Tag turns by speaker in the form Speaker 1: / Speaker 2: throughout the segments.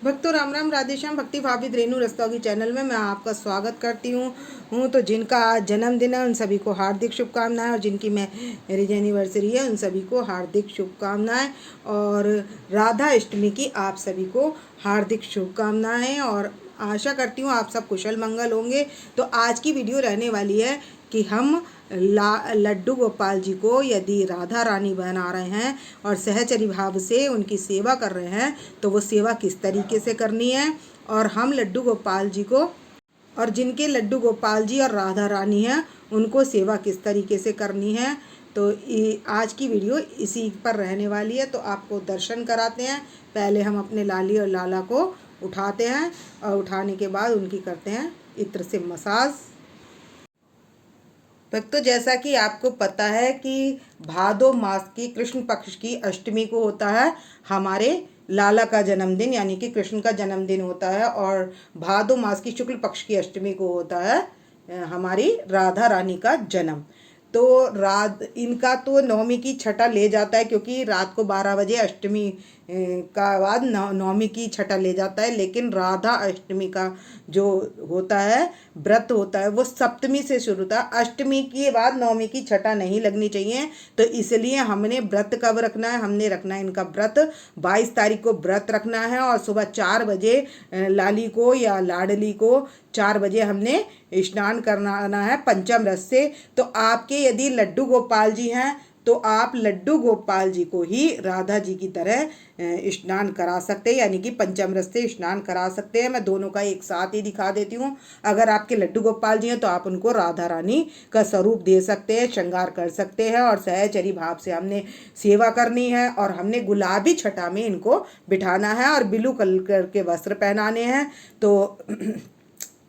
Speaker 1: भक्तों राम राम, राधे श्याम। भक्ति भावित रेणु रस्तोगी चैनल में मैं आपका स्वागत करती हूँ। तो जिनका आज जन्मदिन है उन सभी को हार्दिक शुभकामनाएं, और जिनकी मैरिज एनिवर्सरी है उन सभी को हार्दिक शुभकामनाएं, और राधा अष्टमी की आप सभी को हार्दिक शुभकामनाएं। और आशा करती हूँ आप सब कुशल मंगल होंगे। तो आज की वीडियो रहने वाली है कि हम लड्डू गोपाल जी को यदि राधा रानी बना रहे हैं और सहचरी भाव से उनकी सेवा कर रहे हैं तो वो सेवा किस तरीके से करनी है, और हम लड्डू गोपाल जी को, और जिनके लड्डू गोपाल जी और राधा रानी हैं उनको सेवा किस तरीके से करनी है। तो आज की वीडियो इसी पर रहने वाली है। तो आपको दर्शन कराते हैं। पहले हम अपने लाली और लाला को उठाते हैं, और उठाने के बाद उनकी करते हैं इत्र से मसाज। भक्तों जैसा कि आपको पता है कि भादो मास की कृष्ण पक्ष की अष्टमी को होता है हमारे लाला का जन्मदिन, यानी कि कृष्ण का जन्मदिन होता है, और भादो मास की शुक्ल पक्ष की अष्टमी को होता है हमारी राधा रानी का जन्म। तो इनका तो नवमी की छठा ले जाता है, क्योंकि रात को 12 बजे अष्टमी का बाद नवमी की छठा ले जाता है। लेकिन राधा अष्टमी का जो होता है व्रत होता है वो सप्तमी से शुरू होता है। अष्टमी के बाद नवमी की छठा नहीं लगनी चाहिए। तो इसलिए हमने व्रत कब रखना है, हमने रखना है इनका व्रत 22 तारीख को व्रत रखना है, और सुबह 4 बजे लाली को या लाडली को 4 बजे हमने स्नान करना है पंचम रस से। तो आपके यदि लड्डू गोपाल जी हैं तो आप लड्डू गोपाल जी को ही राधा जी की तरह स्नान करा सकते हैं, यानी कि पंचम रस से स्नान करा सकते हैं। मैं दोनों का एक साथ ही दिखा देती हूँ। अगर आपके लड्डू गोपाल जी हैं तो आप उनको राधा रानी का स्वरूप दे सकते हैं, श्रृंगार कर सकते हैं, और सहचरी भाव से हमने सेवा करनी है। और हमने गुलाबी छटा में इनको बिठाना है और ब्लू कलर के वस्त्र पहनाने हैं। तो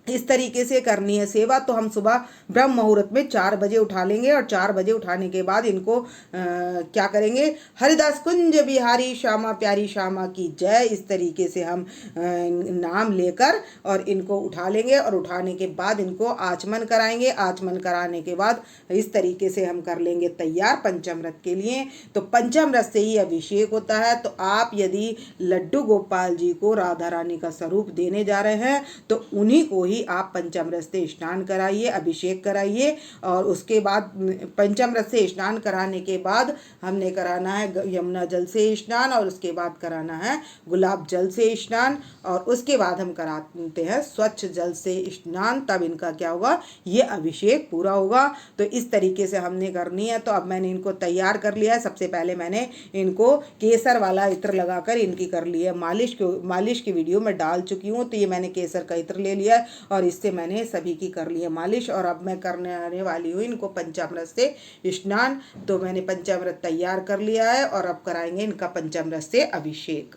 Speaker 1: इस तरीके से करनी है सेवा। तो हम सुबह ब्रह्म मुहूर्त में 4 बजे उठा लेंगे, और 4 बजे उठाने के बाद इनको क्या करेंगे, हरिदास कुंज बिहारी श्यामा प्यारी श्यामा की जय, इस तरीके से हम नाम लेकर और इनको उठा लेंगे। और उठाने के बाद इनको आचमन कराएंगे। आचमन कराने के बाद इस तरीके से हम कर लेंगे तैयार पंचम रथ के लिए। तो पंचम रथ से ही अभिषेक होता है। तो आप यदि लड्डू गोपाल जी को राधा रानी का स्वरूप देने जा रहे हैं तो उन्हीं को ही आप पंचामृत से स्नान कराइए, अभिषेक कराइए। और उसके बाद पंचामृत से स्नान कराने के बाद हमने कराना है यमुना जल से स्नान, और उसके बाद कराना है गुलाब जल से स्नान, और उसके बाद हम कराते हैं स्वच्छ जल से स्नान। तब इनका क्या होगा, ये अभिषेक पूरा होगा। तो इस तरीके से हमने करनी है। तो अब मैंने इनको तैयार कर लिया है। सबसे पहले मैंने इनको केसर वाला इत्र लगाकर इनकी कर ली है मालिश की वीडियो में डाल चुकी हूँ। तो ये मैंने केसर का इत्र ले लिया है और इससे मैंने सभी की कर ली है मालिश। और अब मैं करने आने वाली हूँ इनको पंचामृत से स्नान। तो मैंने पंचामृत तैयार कर लिया है और अब कराएंगे इनका पंचामृत से अभिषेक।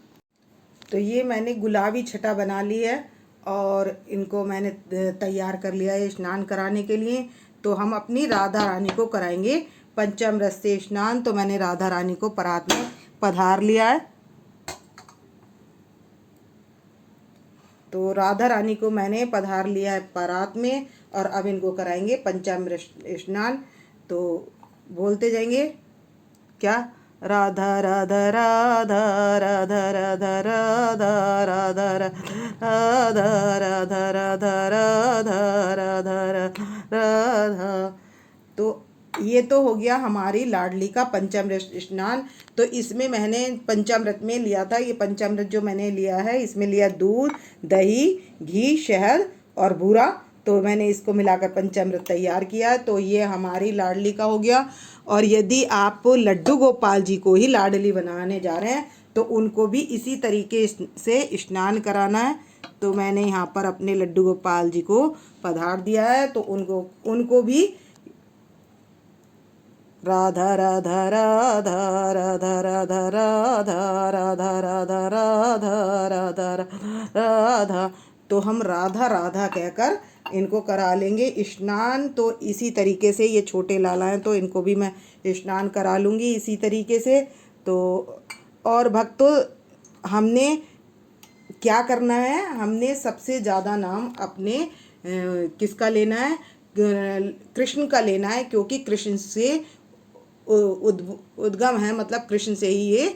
Speaker 1: तो ये मैंने गुलाबी छटा बना ली है और इनको मैंने तैयार कर लिया है स्नान कराने के लिए। तो हम अपनी राधा रानी को कराएंगे पंचामृत से स्नान। तो मैंने राधा रानी को परात में पधार लिया है। तो राधा रानी को मैंने पधार लिया है परात में, और अब इनको कराएंगे पंचामृत स्नान। तो बोलते जाएंगे क्या, राधा राधा राधा राधा राधा राधा राधा राधा राधा राधा राधा राधा राधा। तो ये तो हो गया हमारी लाडली का पंचामृत स्नान। तो इसमें मैंने पंचामृत में लिया था, ये पंचामृत जो मैंने लिया है इसमें लिया दूध, दही, घी, शहद और बूरा। तो मैंने इसको मिलाकर पंचामृत तैयार किया। तो ये हमारी लाडली का हो गया। और यदि आप लड्डू गोपाल जी को ही लाडली बनाने जा रहे हैं तो उनको भी इसी तरीके से स्नान कराना है। तो मैंने यहाँ पर अपने लड्डू गोपाल जी को पधार दिया है। तो उनको भी राधा राधा राधा राधा राधा राधा राधा राधा राधा राधा राधा। तो हम राधा राधा कहकर इनको करा लेंगे स्नान। तो इसी तरीके से ये छोटे लाला हैं तो इनको भी मैं स्नान करा लूँगी इसी तरीके से। तो और भक्तों हमने क्या करना है, हमने सबसे ज़्यादा नाम अपने किसका लेना है, कृष्ण का लेना है, क्योंकि कृष्ण से उद्गम है, मतलब कृष्ण से ही ये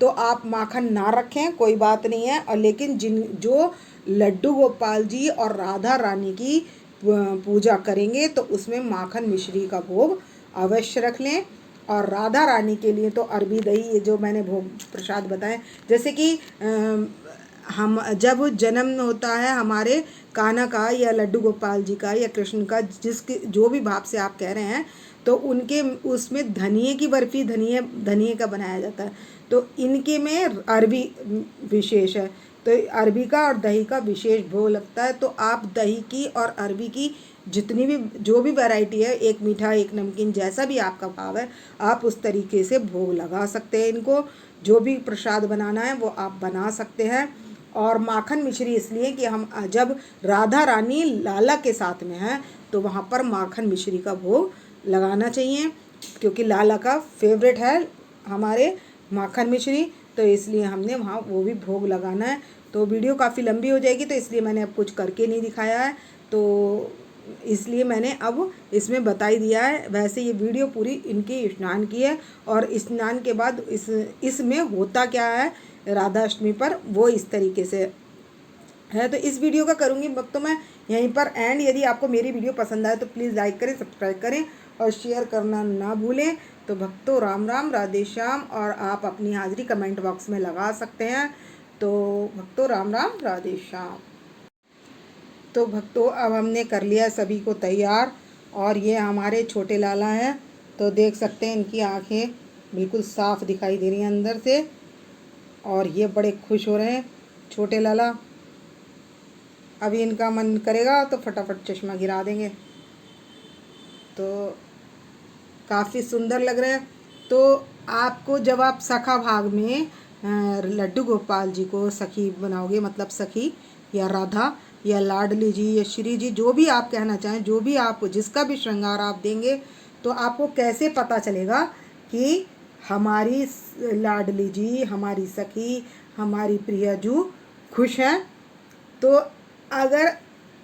Speaker 1: तो आप माखन ना रखें, कोई बात नहीं है। और लेकिन जो लड्डू गोपाल जी और राधा रानी की पूजा करेंगे तो उसमें माखन मिश्री का भोग अवश्य रख लें। और राधा रानी के लिए तो अरबी दही, ये जो मैंने भोग प्रसाद बताए, जैसे कि हम जब जन्म होता है हमारे कान्हा का या लड्डू गोपाल जी का या कृष्ण का, जिसके जो भी भाव से आप कह रहे हैं, तो उनके उसमें धनिए की बर्फ़ी, धनिए का बनाया जाता है। तो इनके में अरबी विशेष है, तो अरबी का और दही का विशेष भोग लगता है। तो आप दही की और अरबी की जितनी भी जो भी वैरायटी है, एक मीठा एक नमकीन, जैसा भी आपका भाव है, आप उस तरीके से भोग लगा सकते हैं इनको। जो भी प्रसाद बनाना है वो आप बना सकते हैं। और माखन मिश्री इसलिए कि हम जब राधा रानी लाला के साथ में हैं तो वहाँ पर माखन मिश्री का भोग लगाना चाहिए, क्योंकि लाला का फेवरेट है हमारे माखन मिश्री, तो इसलिए हमने वहाँ वो भी भोग लगाना है। तो वीडियो काफ़ी लंबी हो जाएगी, तो इसलिए मैंने अब कुछ करके नहीं दिखाया है, तो इसलिए मैंने अब इसमें बता ही दिया है। वैसे ये वीडियो पूरी इनके स्नान की है, और स्नान के बाद इसमें होता क्या है राधा अष्टमी पर, वो इस तरीके से है। तो इस वीडियो का करूँगी वक्त तो मैं यहीं पर एंड। यदि आपको मेरी वीडियो पसंद आए तो प्लीज़ लाइक करें, सब्सक्राइब करें और शेयर करना ना भूलें। तो भक्तों राम राम, राधे श्याम। और आप अपनी हाज़िरी कमेंट बॉक्स में लगा सकते हैं। तो भक्तों राम राम, राधे श्याम। तो भक्तों अब हमने कर लिया सभी को तैयार, और ये हमारे छोटे लाला हैं, तो देख सकते हैं इनकी आंखें बिल्कुल साफ़ दिखाई दे रही हैं अंदर से, और ये बड़े खुश हो रहे हैं छोटे लाला। अभी इनका मन करेगा तो फटाफट चश्मा गिरा देंगे। तो काफ़ी सुंदर लग रहे हैं। तो आपको जब आप सखा भाग में लड्डू गोपाल जी को सखी बनाओगे, मतलब सखी या राधा या लाडली जी या श्री जी, जो भी आप कहना चाहें, जो भी आप जिसका भी श्रृंगार आप देंगे, तो आपको कैसे पता चलेगा कि हमारी लाडली जी, हमारी सखी, हमारी प्रियजू खुश हैं। तो अगर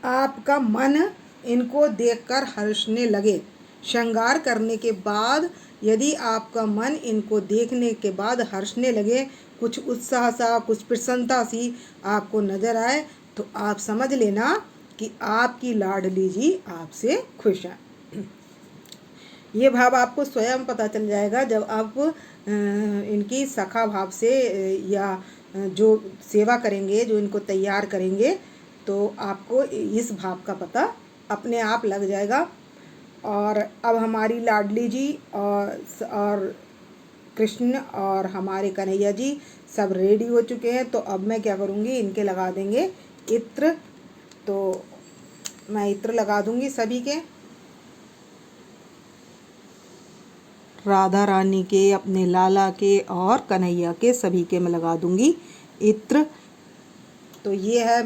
Speaker 1: आपका मन इनको देखकर हर्षने लगे, श्रृंगार करने के बाद यदि आपका मन इनको देखने के बाद हर्षने लगे, कुछ उत्साह सा, कुछ प्रसन्नता सी आपको नज़र आए, तो आप समझ लेना कि आपकी लाडली जी आपसे खुश हैं। ये भाव आपको स्वयं पता चल जाएगा जब आप इनकी सखा भाव से या जो सेवा करेंगे, जो इनको तैयार करेंगे, तो आपको इस भाव का पता अपने आप लग जाएगा। और अब हमारी लाडली जी और कृष्ण और हमारे कन्हैया जी सब रेडी हो चुके हैं। तो अब मैं क्या करूँगी, इनके लगा देंगे इत्र। तो मैं इत्र लगा दूँगी सभी के, राधा रानी के, अपने लाला के और कन्हैया के, सभी के मैं लगा दूँगी इत्र। तो ये है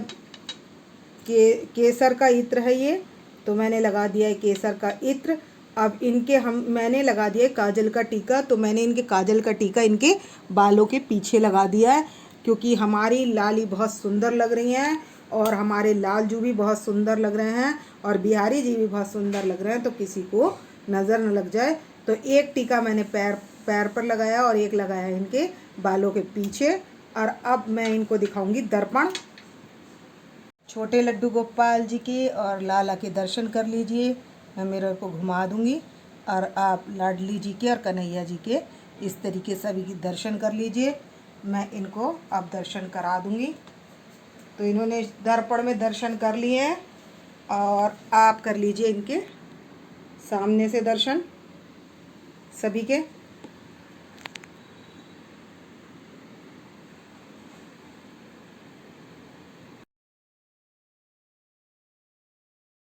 Speaker 1: केसर का इत्र है ये, तो मैंने लगा दिया है केसर का इत्र। अब इनके मैंने लगा दिया है काजल का टीका। तो मैंने इनके काजल का टीका इनके बालों के पीछे लगा दिया है, क्योंकि हमारी लाली बहुत सुंदर लग रही हैं और हमारे लालजू भी बहुत सुंदर लग रहे हैं और बिहारी जी भी बहुत सुंदर लग रहे हैं, तो किसी को नज़र न लग जाए। तो एक टीका मैंने पैर पर लगाया और एक लगाया इनके बालों के पीछे। और अब मैं इनको दिखाऊंगी दर्पण। छोटे लड्डू गोपाल जी के और लाला के दर्शन कर लीजिए, मैं मिरर को घुमा दूंगी, और आप लाडली जी के और कन्हैया जी के इस तरीके से सभी दर्शन कर लीजिए। मैं इनको अब दर्शन करा दूंगी। तो इन्होंने दर्पण में दर्शन कर लिए हैं, और आप कर लीजिए इनके सामने से दर्शन सभी के।